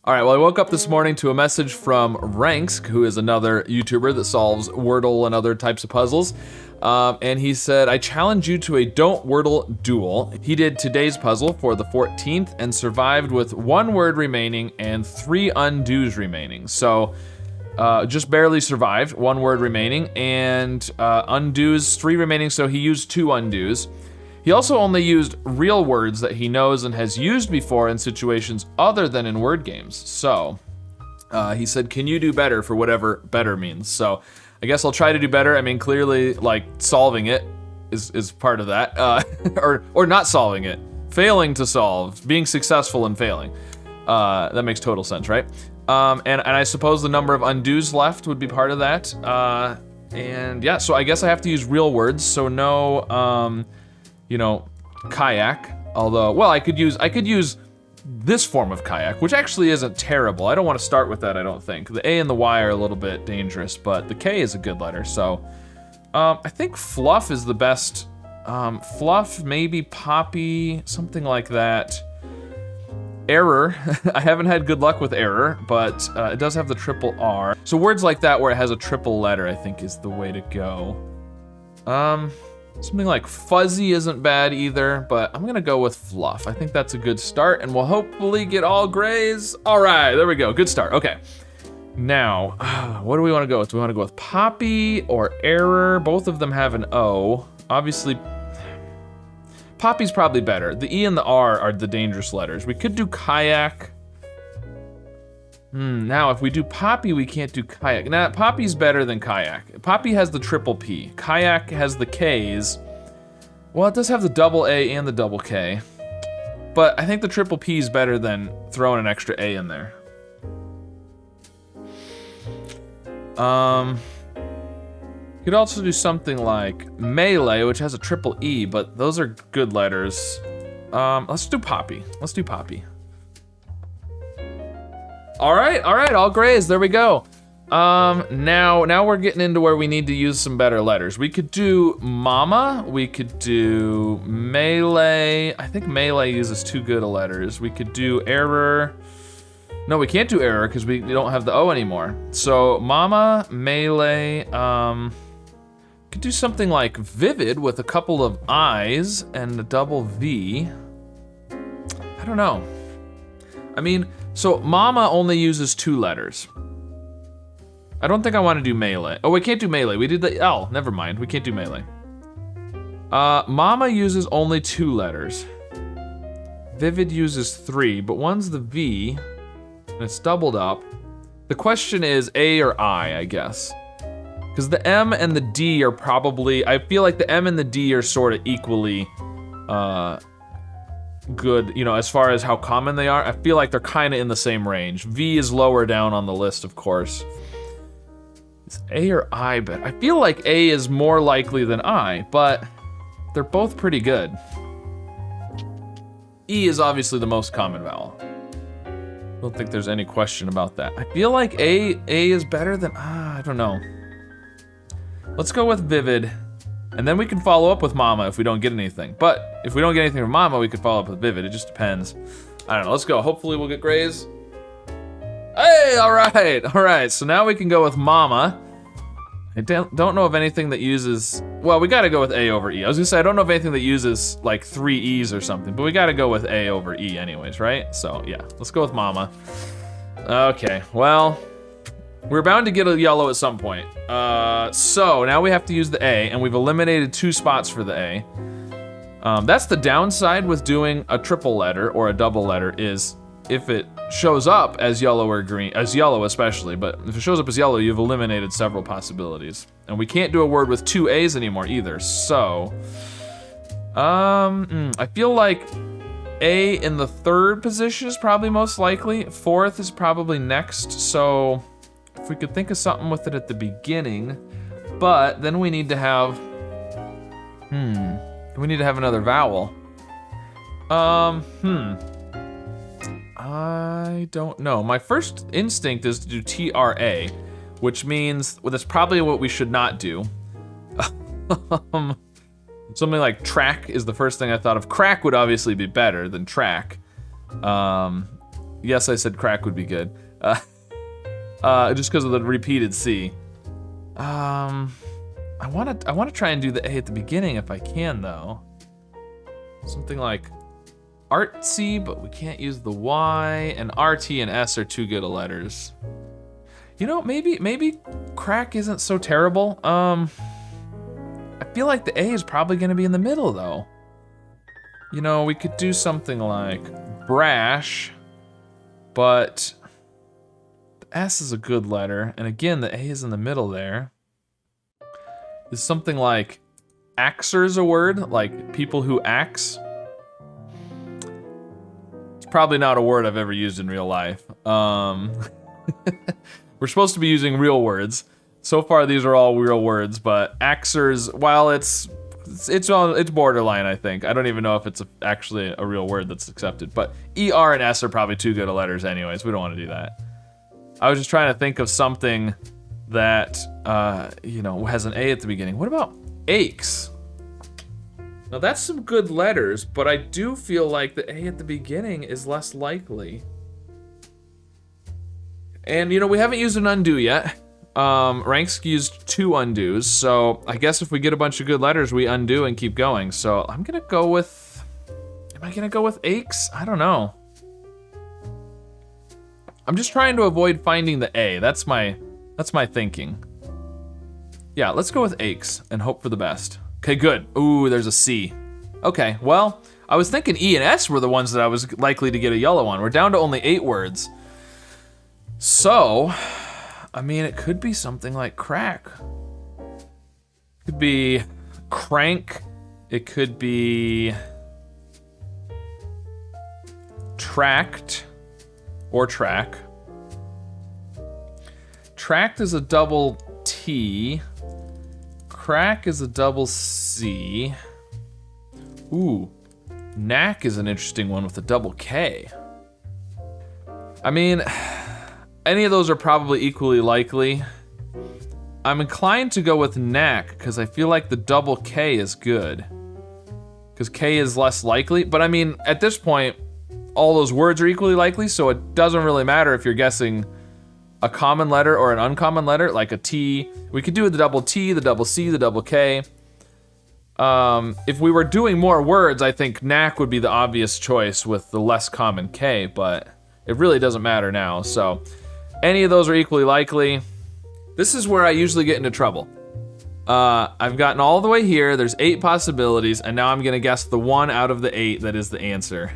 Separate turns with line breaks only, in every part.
All right, well, I woke up this morning to a message from Ranks, who is another YouTuber that solves Wordle and other types of puzzles. And he said, I challenge you to a DontWordle duel. He did today's puzzle for the 14th and survived with 1 word remaining and 3 undos remaining. So just barely survived, 1 word remaining, and undos 3 remaining, so he used 2 undos. He also only used real words that he knows and has used before in situations other than in word games. So he said, can you do better, for whatever better means? So I guess I'll try to do better. I mean, clearly, like, solving it is part of that. Or not solving it. Failing to solve. Being successful and failing. That makes total sense, right? And I suppose the number of undos left would be part of that. And yeah, so I guess I have to use real words. So no, you know, kayak. Although, well, I could use this form of kayak, which actually isn't terrible. I don't want to start with that, I don't think. The A and the Y are a little bit dangerous, but the K is a good letter. So I think fluff is the best. Fluff, maybe poppy, something like that. Error, I haven't had good luck with error, but it does have the triple R. So words like that where it has a triple letter, I think is the way to go. Something like fuzzy isn't bad either, but I'm gonna go with fluff. I think that's a good start, and we'll hopefully get all grays. All right, there we go, good start, okay. Now, what do we wanna go with? Do we wanna go with poppy or error? Both of them have an O. Obviously, poppy's probably better. The E and the R are the dangerous letters. We could do kayak. Now, if we do poppy, we can't do kayak. Now, poppy's better than kayak. Poppy has the triple P. Kayak has the Ks. Well, it does have the double A and the double K. But I think the triple P is better than throwing an extra A in there. You could also do something like melee, which has a triple E, but those are good letters. Let's do poppy. Let's do poppy. All right, all grays, there we go. Now we're getting into where we need to use some better letters. We could do mama, we could do melee. I think melee uses too good of letters. We could do error. No, we can't do error because we don't have the O anymore. So mama, melee, could do something like vivid with a couple of I's and a double V. I don't know. I mean, so mama only uses 2 letters. I don't think I want to do melee. Oh, we can't do melee. We did the L. Never mind. We can't do melee. Mama uses only 2 letters. Vivid uses 3, but one's the V, and it's doubled up. The question is A or I guess. Because the M and the D are probably, I feel like the M and the D are sort of equally good, you know, as far as how common they are. I feel like they're kind of in the same range. V is lower down on the list, of course. Is A or I better? I feel like A is more likely than I, but they're both pretty good. E is obviously the most common vowel. I don't think there's any question about that. I feel like A is better than, I don't know. Let's go with vivid. And then we can follow up with mama if we don't get anything. But if we don't get anything from mama, we could follow up with vivid. It just depends. I don't know, let's go. Hopefully we'll get grays. Hey, all right. So now we can go with mama. I don't know of anything that uses, well, we gotta go with A over E. I was gonna say, I don't know of anything that uses like 3 E's or something, but we gotta go with A over E anyways, right? So yeah, let's go with mama. Okay, well, we're bound to get a yellow at some point. So now we have to use the A, and we've eliminated 2 spots for the A. That's the downside with doing a triple letter or a double letter, is if it shows up as yellow or green, as yellow especially, but if it shows up as yellow, you've eliminated several possibilities. And we can't do a word with 2 A's anymore either, so. I feel like A in the 3rd position is probably most likely. 4th is probably next, so if we could think of something with it at the beginning, but then we need to have, we need to have another vowel. I don't know. My first instinct is to do TRA, which means, well, that's probably what we should not do. Something like track is the first thing I thought of. Crack would obviously be better than track. yes, I said crack would be good. Just because of the repeated C. I wanna try and do the A at the beginning if I can though. Something like artsy, but we can't use the Y, and RT and S are too good of letters. You know, maybe crack isn't so terrible. I feel like the A is probably gonna be in the middle though. You know, we could do something like brash, but the S is a good letter, and again, the A is in the middle there. Is something like axers a word? Like people who axe? It's probably not a word I've ever used in real life. We're supposed to be using real words. So far, these are all real words, but axers, while it's borderline, I think. I don't even know if it's actually a real word that's accepted, but ER and S are probably too good of letters anyways. We don't want to do that. I was just trying to think of something that, you know, has an A at the beginning. What about aches? Now that's some good letters, but I do feel like the A at the beginning is less likely. And, you know, we haven't used an undo yet. Ranks used 2 undos, so I guess if we get a bunch of good letters, we undo and keep going. So I'm gonna go with, am I gonna go with aches? I don't know. I'm just trying to avoid finding the A. That's my thinking. Yeah, let's go with aches and hope for the best. Okay, good. Ooh, there's a C. Okay, well, I was thinking E and S were the ones that I was likely to get a yellow on. We're down to only 8 words. So, I mean, it could be something like crack. It could be crank. It could be tracked or track. Tracked is a double T. Crack is a double C. Ooh, knack is an interesting one with a double K. I mean, any of those are probably equally likely. I'm inclined to go with knack because I feel like the double K is good. Because K is less likely, but I mean, at this point, all those words are equally likely, so it doesn't really matter if you're guessing a common letter or an uncommon letter, like a T. We could do the double T, the double C, the double K. If we were doing more words, I think knack would be the obvious choice with the less common K, but it really doesn't matter now, so any of those are equally likely. This is where I usually get into trouble. I've gotten all the way here, there's 8 possibilities, and now I'm gonna guess the 1 out of the 8 that is the answer.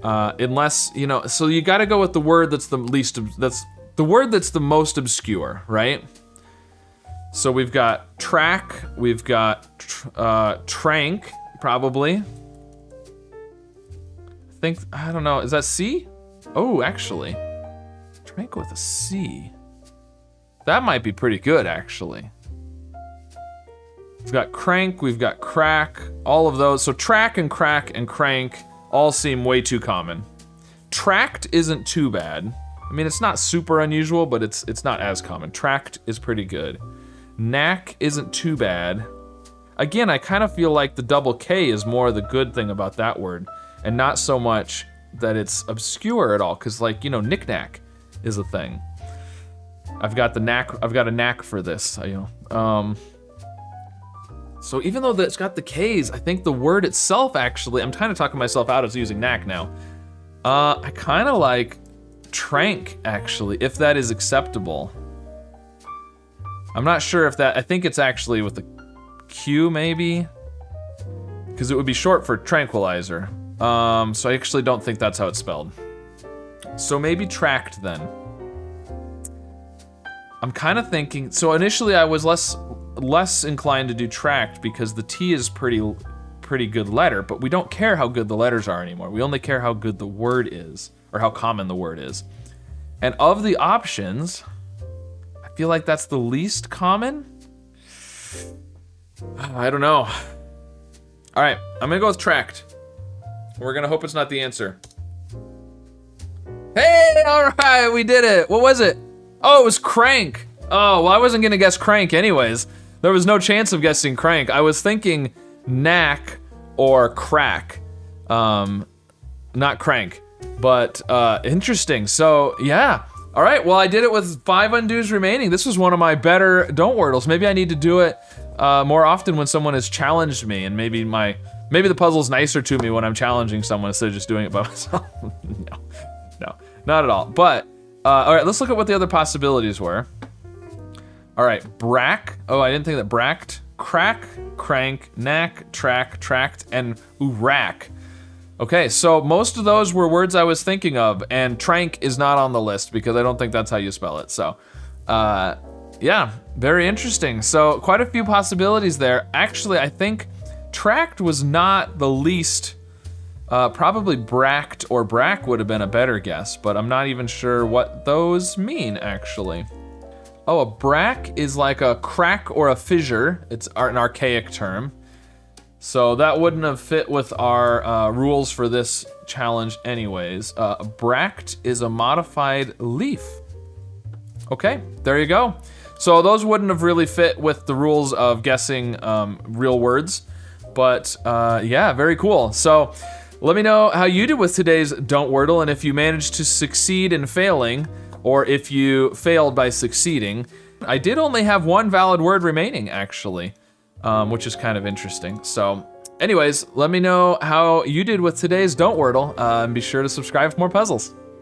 Unless, you know, so you gotta go with the word that's the least, that's the word that's the most obscure, right? So we've got track, we've got trank, probably. I don't know, is that C? Oh, actually. Trank with a C. That might be pretty good, actually. We've got crank, we've got crack, all of those. So track and crack and crank all seem way too common. Tracked isn't too bad. I mean, it's not super unusual, but it's not as common. Tracked is pretty good. Knack isn't too bad. Again, I kind of feel like the double K is more the good thing about that word, and not so much that it's obscure at all, because, like, you know, knick-knack is a thing. I've got a knack for this, you know. So even though it's got the K's, I think the word itself actually, I'm kind of talking myself out of using knack now. I kind of like trank, actually, if that is acceptable. I'm not sure if that, I think it's actually with the Q, maybe? Because it would be short for tranquilizer. So I actually don't think that's how it's spelled. So maybe tracked then. I'm kind of thinking, so initially I was less inclined to do tracked because the T is pretty good letter, but we don't care how good the letters are anymore. We only care how good the word is, or how common the word is. And of the options, I feel like that's the least common. I don't know. All right, I'm gonna go with tracked. We're gonna hope it's not the answer. Hey, all right, we did it. What was it? Oh, it was crank. Oh, well, I wasn't gonna guess crank anyways. There was no chance of guessing crank. I was thinking knack or crack, not crank. But interesting. So yeah. All right, well, I did it with 5 undos remaining. This was one of my better DontWordles. Maybe I need to do it more often when someone has challenged me, and maybe the puzzle's nicer to me when I'm challenging someone instead of just doing it by myself. No, not at all. But, all right, let's look at what the other possibilities were. All right, brack. Oh, I didn't think that bracked. Crack, crank, knack, track, tracked, and rack. Okay, so most of those were words I was thinking of, and trank is not on the list because I don't think that's how you spell it. So, yeah, very interesting. So quite a few possibilities there. Actually, I think tracked was not the least. Probably bracked or brack would have been a better guess, but I'm not even sure what those mean, actually. Oh, a brack is like a crack or a fissure. It's an archaic term. So that wouldn't have fit with our rules for this challenge anyways. Bracked is a modified leaf. Okay, there you go. So those wouldn't have really fit with the rules of guessing real words, but yeah, very cool. So let me know how you did with today's DontWordle, and if you managed to succeed in failing, or if you failed by succeeding. I did only have 1 valid word remaining, actually. Which is kind of interesting. So anyways, let me know how you did with today's DontWordle, and be sure to subscribe for more puzzles.